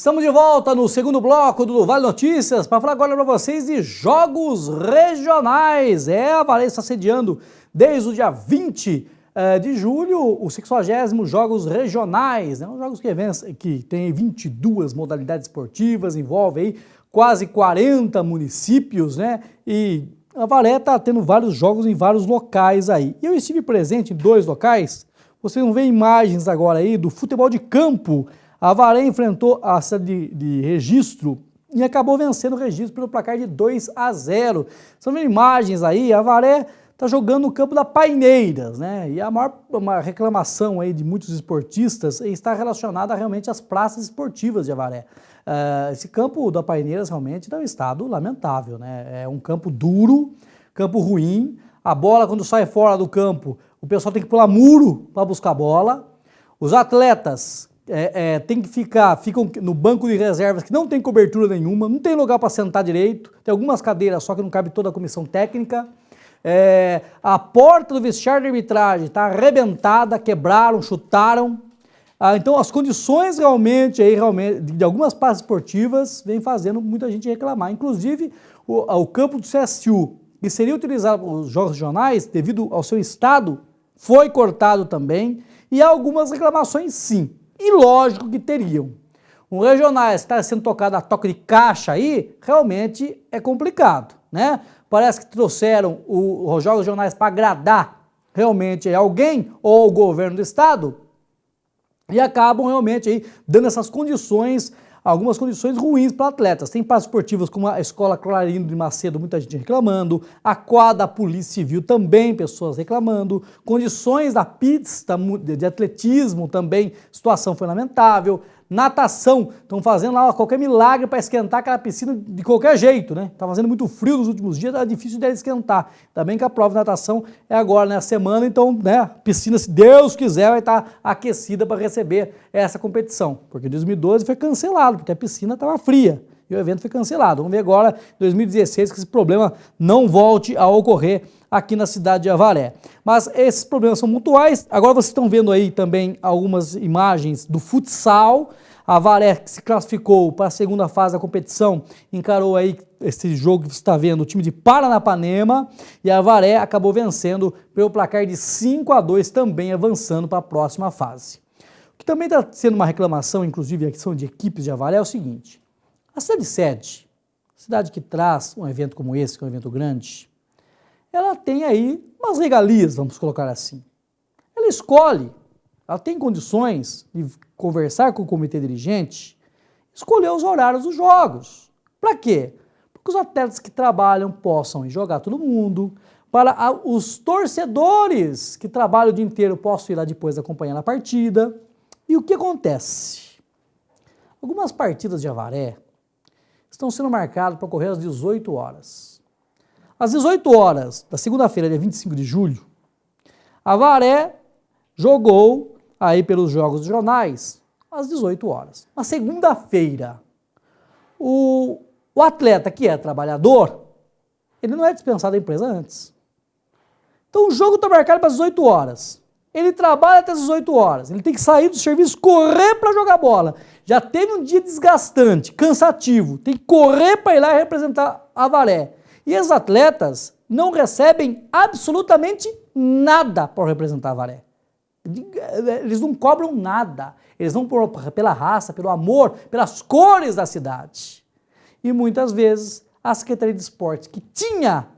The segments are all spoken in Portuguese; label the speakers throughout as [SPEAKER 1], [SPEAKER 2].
[SPEAKER 1] Estamos de volta no segundo bloco do Vale Notícias para falar agora para vocês de jogos regionais. A Avaré está sediando desde o dia 20 de julho os 60º Jogos Regionais. Os jogos que têm 22 modalidades esportivas, envolvem aí quase 40 municípios, né? E a Avaré está tendo vários jogos em vários locais aí. E eu estive presente em 2 locais. Vocês vão ver imagens agora aí do futebol de campo. A Avaré enfrentou a cidade de Registro e acabou vencendo o Registro pelo placar de 2-0. São imagens aí, a Avaré está jogando no campo da Paineiras, né? E a maior reclamação aí de muitos esportistas está relacionada realmente às praças esportivas de Avaré. Esse campo da Paineiras realmente está em um estado lamentável, né? É um campo duro, campo ruim. A bola, quando sai fora do campo, o pessoal tem que pular muro para buscar a bola. Os atletas ficam no banco de reservas que não tem cobertura nenhuma, não tem lugar para sentar direito, tem algumas cadeiras só que não cabe toda a comissão técnica. A porta do vestiário de arbitragem está arrebentada, quebraram, chutaram. Então as condições realmente de algumas praças esportivas vem fazendo muita gente reclamar. Inclusive o campo do CSU, que seria utilizado para os jogos regionais, devido ao seu estado, foi cortado também. E há algumas reclamações sim. E lógico que teriam. Um regionais que está sendo tocado a toque de caixa aí, realmente é complicado, né? Parece que trouxeram os jogos regionais para agradar realmente alguém ou o governo do estado e acabam realmente aí dando essas condições, algumas condições ruins para atletas. Tem praças esportivas como a Escola Clarino de Macedo, muita gente reclamando, a quadra da Polícia Civil também, pessoas reclamando, condições da pista de atletismo também, situação foi lamentável, natação, estão fazendo lá qualquer milagre para esquentar aquela piscina de qualquer jeito, né? Tá fazendo muito frio nos últimos dias, tá difícil de esquentar. Ainda bem que a prova de natação é agora, né, a semana, então, né, a piscina, se Deus quiser, vai estar aquecida para receber essa competição, porque em 2012 foi cancelado, porque a piscina estava fria e o evento foi cancelado. Vamos ver agora, em 2016, que esse problema não volte a ocorrer aqui na cidade de Avaré. Mas esses problemas são mutuais. Agora vocês estão vendo aí também algumas imagens do futsal. A Avaré, que se classificou para a segunda fase da competição, encarou aí esse jogo que você está vendo, o time de Paranapanema, e a Avaré acabou vencendo pelo placar de 5-2, também avançando para a próxima fase. O que também está sendo uma reclamação, inclusive a questão de equipes de Avaré, é o seguinte: a cidade sede, cidade que traz um evento como esse, que é um evento grande, ela tem aí umas regalias, vamos colocar assim. Ela escolhe, ela tem condições de conversar com o comitê dirigente, escolher os horários dos jogos. Para quê? Para que os atletas que trabalham possam ir jogar todo mundo, para os torcedores que trabalham o dia inteiro possam ir lá depois acompanhar a partida. E o que acontece? Algumas partidas de Avaré estão sendo marcadas para ocorrer às 18 horas. Às 18 horas da segunda-feira, dia 25 de julho, a Avaré jogou aí pelos jogos regionais às 18 horas. Na segunda-feira, o atleta que é trabalhador, ele não é dispensado da empresa antes. Então o jogo está marcado para as 18 horas. Ele trabalha até as 18 horas. Ele tem que sair do serviço, correr para jogar bola. Já teve um dia desgastante, cansativo. Tem que correr para ir lá e representar a Avaré. E os atletas não recebem absolutamente nada para representar a Avaré. Eles não cobram nada. Eles vão pela raça, pelo amor, pelas cores da cidade. E muitas vezes a Secretaria de Esportes, que tinha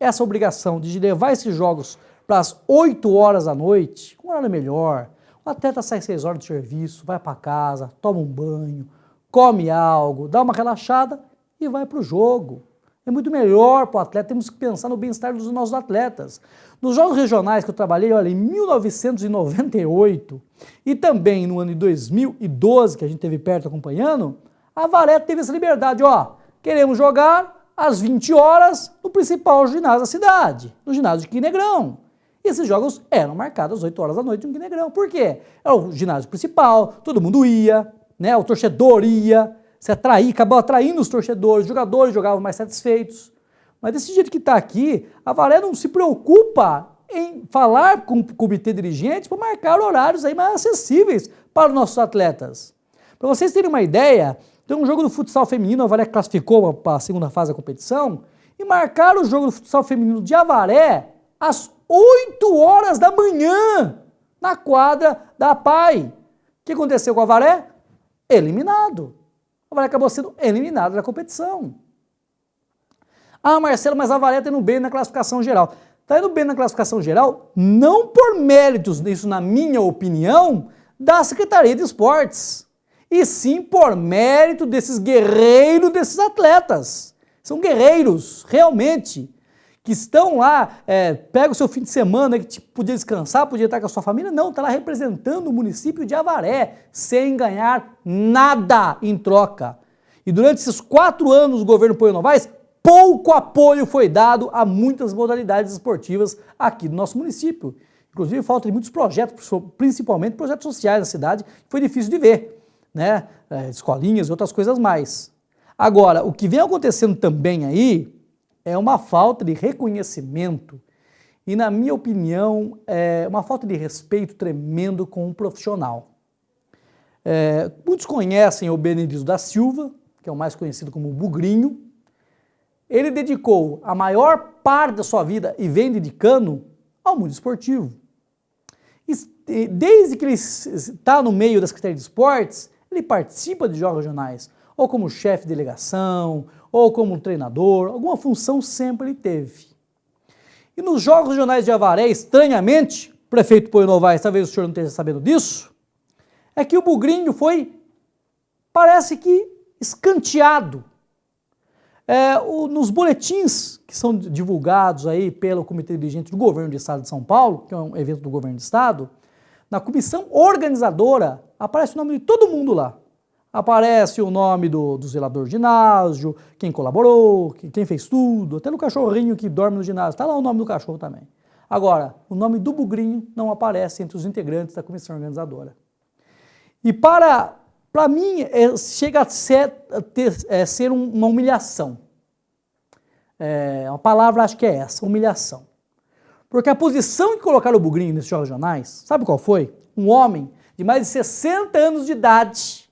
[SPEAKER 1] essa obrigação de levar esses jogos para as 8 horas da noite, com horário melhor, o atleta sai 6 horas do serviço, vai para casa, toma um banho, come algo, dá uma relaxada e vai para o jogo. É muito melhor para o atleta, temos que pensar no bem-estar dos nossos atletas. Nos jogos regionais que eu trabalhei, olha, em 1998 e também no ano de 2012, que a gente esteve perto acompanhando, a Avaré teve essa liberdade, ó, queremos jogar às 20 horas no principal ginásio da cidade, no ginásio de Quinegrão. E esses jogos eram marcados às 8 horas da noite no Quinegrão. Por quê? É o ginásio principal, todo mundo ia, né? O torcedor ia, acabou atraindo os torcedores, os jogadores jogavam mais satisfeitos. Mas desse jeito que está aqui, a Avaré não se preocupa em falar com o comitê dirigente para marcar horários aí mais acessíveis para os nossos atletas. Para vocês terem uma ideia, tem um jogo do futsal feminino, a Avaré classificou para a segunda fase da competição, e marcaram o jogo do futsal feminino de Avaré às 8 horas da manhã, na quadra da PAI. O que aconteceu com a Avaré? Eliminado. A Avaré acabou sendo eliminado da competição. Ah, Marcelo, mas a Avaré está indo bem na classificação geral. Está indo bem na classificação geral não por méritos, isso na minha opinião, da Secretaria de Esportes, e sim por mérito desses guerreiros, desses atletas. São guerreiros, realmente, que estão lá, pega o seu fim de semana, que podia descansar, podia estar com a sua família, não, está lá representando o município de Avaré, sem ganhar nada em troca. E durante esses 4 anos do governo Poio Novaes, pouco apoio foi dado a muitas modalidades esportivas aqui do nosso município. Inclusive, falta de muitos projetos, principalmente projetos sociais na cidade, que foi difícil de ver, né? Escolinhas e outras coisas mais. Agora, o que vem acontecendo também aí é uma falta de reconhecimento e, na minha opinião, uma falta de respeito tremendo com um profissional. Muitos conhecem o Benedito da Silva, que é o mais conhecido como Bugrinho. Ele dedicou a maior parte da sua vida e vem dedicando ao mundo esportivo. E desde que ele está no meio da Secretaria de Esportes, ele participa de jogos regionais, ou como chefe de delegação, ou como treinador, alguma função sempre ele teve. E nos Jogos Regionais de Avaré, estranhamente, prefeito Poio Novaes, talvez o senhor não esteja sabendo disso, é que o Bugrinho foi, parece que, escanteado. Nos boletins que são divulgados aí pelo Comitê Dirigente do Governo do Estado de São Paulo, que é um evento do Governo do Estado, na comissão organizadora aparece o nome de todo mundo lá. Aparece o nome do zelador de ginásio, quem colaborou, quem fez tudo, até no cachorrinho que dorme no ginásio, está lá o nome do cachorro também. Agora, o nome do Bugrinho não aparece entre os integrantes da comissão organizadora. E para mim, chega a ser uma humilhação. A palavra acho que é essa, humilhação. Porque a posição que colocaram o Bugrinho nesses jogos regionais, sabe qual foi? Um homem de mais de 60 anos de idade,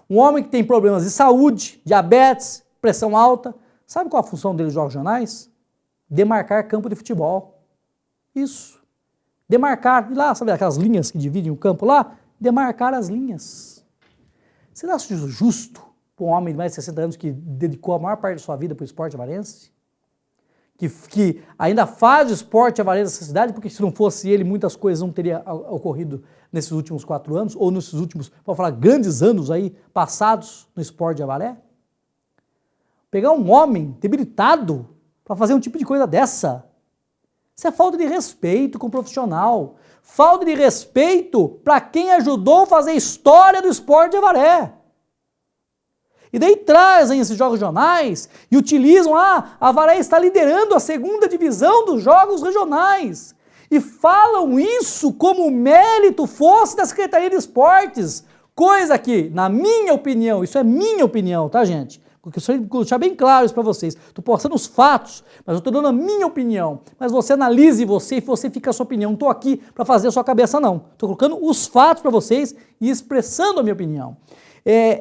[SPEAKER 1] um homem que tem problemas de saúde, diabetes, pressão alta. Sabe qual a função dele nos jogos regionais? Demarcar campo de futebol. Isso. Demarcar, e lá, sabe aquelas linhas que dividem o campo lá? Demarcar as linhas. Você acha justo para um homem de mais de 60 anos que dedicou a maior parte da sua vida para o esporte avarense? Que ainda faz o esporte avarense nessa cidade, porque se não fosse ele, muitas coisas não teriam ocorrido nesses últimos 4 anos, ou nesses últimos, vamos falar, grandes anos aí, passados no esporte de Avaré? Pegar um homem debilitado para fazer um tipo de coisa dessa, isso é falta de respeito com o profissional, falta de respeito para quem ajudou a fazer a história do esporte de Avaré. E daí trazem esses jogos regionais e utilizam, a Avaré está liderando a 2ª divisão dos jogos regionais. E falam isso como mérito fosse da Secretaria de Esportes, coisa que, na minha opinião, isso é minha opinião, tá, gente? Porque eu vou deixar bem claro isso para vocês. Estou postando os fatos, mas eu estou dando a minha opinião. Mas você analise você e você fica a sua opinião. Não estou aqui para fazer a sua cabeça, não. Estou colocando os fatos para vocês e expressando a minha opinião.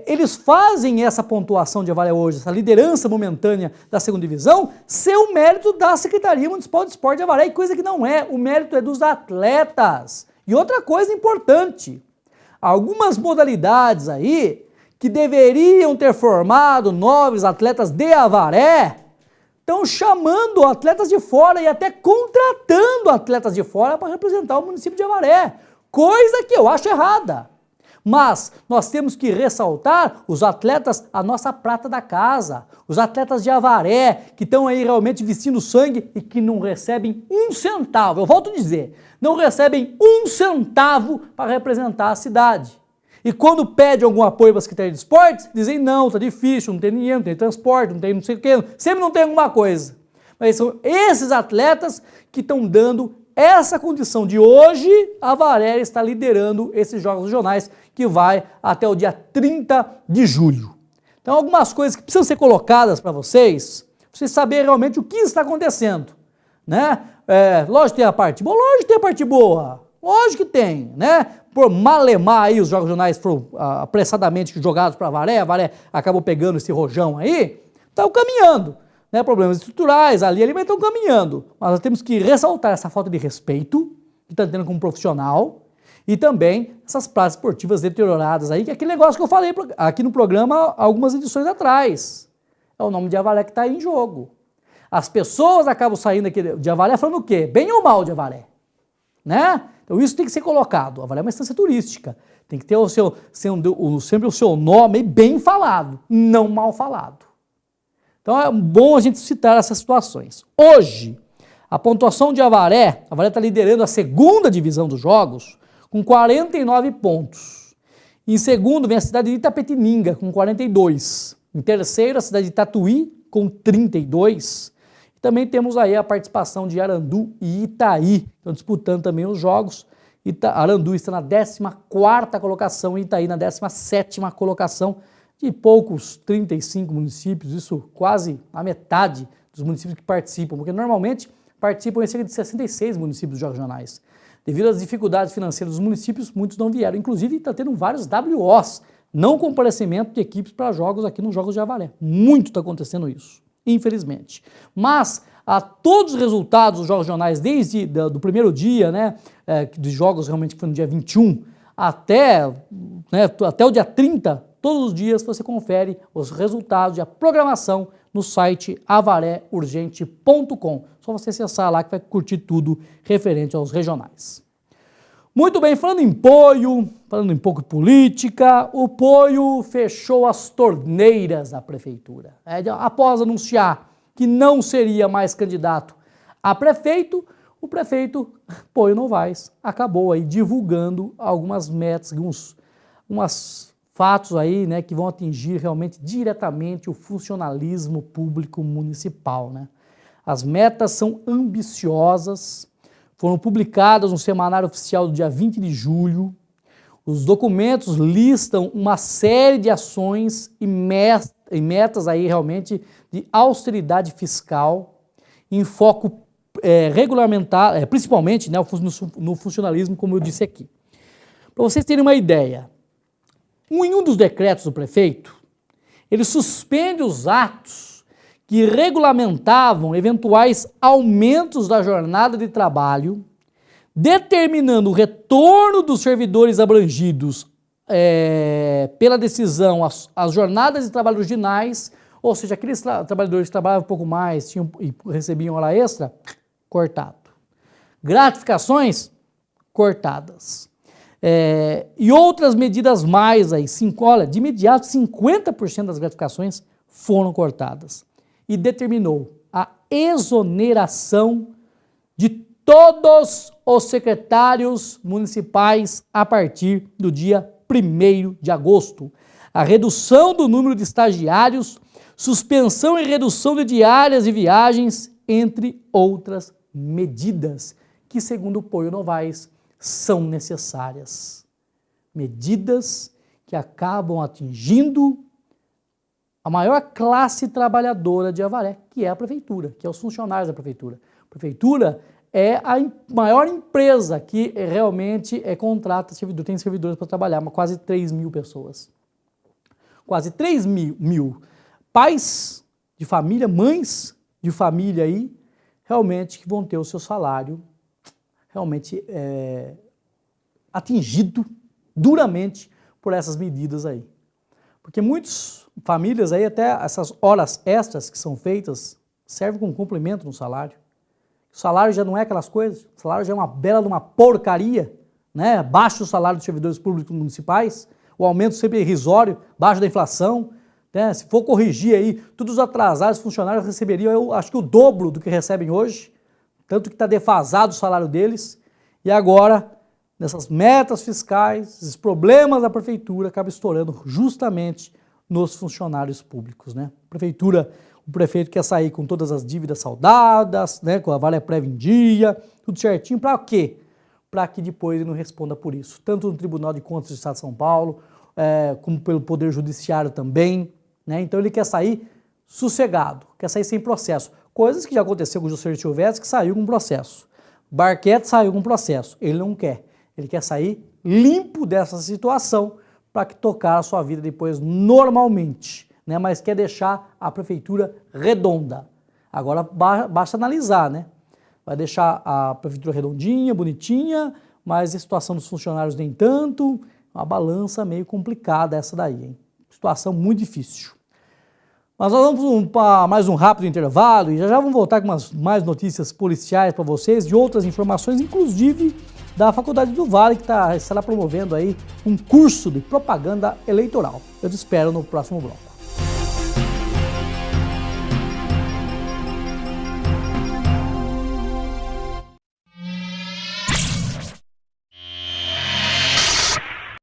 [SPEAKER 1] Eles fazem essa pontuação de Avaré hoje, essa liderança momentânea da 2ª divisão, ser o mérito da Secretaria Municipal de Esporte de Avaré, e coisa que não é. O mérito é dos atletas. E outra coisa importante, algumas modalidades aí que deveriam ter formado novos atletas de Avaré, estão chamando atletas de fora e até contratando atletas de fora para representar o município de Avaré, coisa que eu acho errada. Mas nós temos que ressaltar os atletas, a nossa prata da casa, os atletas de Avaré, que estão aí realmente vestindo sangue e que não recebem um centavo, eu volto a dizer, não recebem um centavo para representar a cidade. E quando pede algum apoio para a Secretaria de Esportes, dizem não, está difícil, não tem dinheiro, não tem transporte, não tem não sei o quê, sempre não tem alguma coisa. Mas são esses atletas que estão dando essa condição de hoje, a Avaré está liderando esses jogos regionais que vai até o dia 30 de julho. Então, algumas coisas que precisam ser colocadas para vocês saberem realmente o que está acontecendo, né? Lógico que tem a parte boa, lógico que tem a parte boa, lógico que tem, né? por malemar aí os jogos regionais foram apressadamente jogados para a Avaré acabou pegando esse rojão aí, estão caminhando. Né? Problemas estruturais ali, mas estão caminhando. Mas nós temos que ressaltar essa falta de respeito que está tendo como profissional e também essas práticas esportivas deterioradas aí, que é aquele negócio que eu falei aqui no programa algumas edições atrás. É o nome de Avaré que está aí em jogo. As pessoas acabam saindo aqui de Avaré falando o quê? Bem ou mal de Avaré? Né? Então isso tem que ser colocado. Avaré é uma instância turística. Tem que ter sempre o seu nome bem falado, não mal falado. Então é bom a gente citar essas situações. Hoje, a pontuação de Avaré está liderando a segunda divisão dos jogos com 49 pontos. Em segundo vem a cidade de Itapetininga com 42. Em terceiro, a cidade de Tatuí com 32. E também temos aí a participação de Arandu e Itaí. Estão disputando também os jogos. Arandu está na 14ª colocação e Itaí na 17ª colocação. De poucos 35 municípios, isso quase a metade dos municípios que participam, porque normalmente participam em cerca de 66 municípios dos jogos regionais. Devido às dificuldades financeiras dos municípios, muitos não vieram. Inclusive, está tendo vários WOs, não comparecimento de equipes para jogos aqui nos Jogos de Avaré. Muito está acontecendo isso, infelizmente. Mas a todos os resultados dos Jogos Regionais, desde do primeiro dia, né, dos jogos realmente que foi no dia 21, até o dia 30, todos os dias você confere os resultados e a programação no site avareurgente.com. Só você acessar lá que vai curtir tudo referente aos regionais. Muito bem, falando em Poio, falando um pouco de política, o Poio fechou as torneiras da prefeitura. Após anunciar que não seria mais candidato a prefeito, o prefeito Poio Novaes acabou aí divulgando algumas metas, umas fatos aí, né, que vão atingir realmente diretamente o funcionalismo público municipal, né? As metas são ambiciosas, foram publicadas no Semanário Oficial do dia 20 de julho. Os documentos listam uma série de ações e metas aí realmente de austeridade fiscal, em foco regulamentar, principalmente, né, no funcionalismo, como eu disse aqui. Para vocês terem uma ideia, em um dos decretos do prefeito, ele suspende os atos que regulamentavam eventuais aumentos da jornada de trabalho, determinando o retorno dos servidores abrangidos pela decisão às jornadas de trabalho originais, ou seja, aqueles trabalhadores que trabalhavam um pouco mais e recebiam hora extra, cortado. Gratificações, cortadas. E outras medidas mais aí, de imediato 50% das gratificações foram cortadas e determinou a exoneração de todos os secretários municipais a partir do dia 1º de agosto, a redução do número de estagiários, suspensão e redução de diárias e viagens, entre outras medidas que, segundo o Poio Novaes, são necessárias. Medidas que acabam atingindo a maior classe trabalhadora de Avaré, que é a prefeitura, que é os funcionários da prefeitura. A prefeitura é a maior empresa que realmente contrata tem servidores para trabalhar, quase 3 mil pessoas. Quase 3 mil pais de família, mães de família aí, realmente que vão ter o seu salário realmente atingido duramente por essas medidas aí. Porque muitas famílias aí, até essas horas extras que são feitas, servem como complemento no salário. O salário já não é aquelas coisas, o salário já é uma bela de uma porcaria, né? Baixo o salário dos servidores públicos municipais, o aumento sempre é irrisório, baixo da inflação, né? Se for corrigir aí, todos os atrasados, os funcionários receberiam, eu acho que o dobro do que recebem hoje, tanto que está defasado o salário deles, e agora, nessas metas fiscais, esses problemas da prefeitura acabam estourando justamente nos funcionários públicos, né? O prefeito quer sair com todas as dívidas saldadas, né? Com a Vale Prévia em dia, tudo certinho, para quê? Para que depois ele não responda por isso, tanto no Tribunal de Contas do Estado de São Paulo, como pelo Poder Judiciário também, né? Então ele quer sair sossegado, quer sair sem processo. Coisas que já aconteceu com o Juscelino Silvestre, que saiu com processo. Barquete saiu com processo, ele não quer. Ele quer sair limpo dessa situação para que tocar a sua vida depois normalmente, né? Mas quer deixar a prefeitura redonda. Agora basta analisar, né? Vai deixar a prefeitura redondinha, bonitinha, mas a situação dos funcionários nem tanto. Uma balança meio complicada essa daí, hein? Situação muito difícil. Mas nós vamos para mais um rápido intervalo e já vamos voltar com mais notícias policiais para vocês, de outras informações, inclusive da Faculdade do Vale, que estará promovendo aí um curso de propaganda eleitoral. Eu te espero no próximo bloco.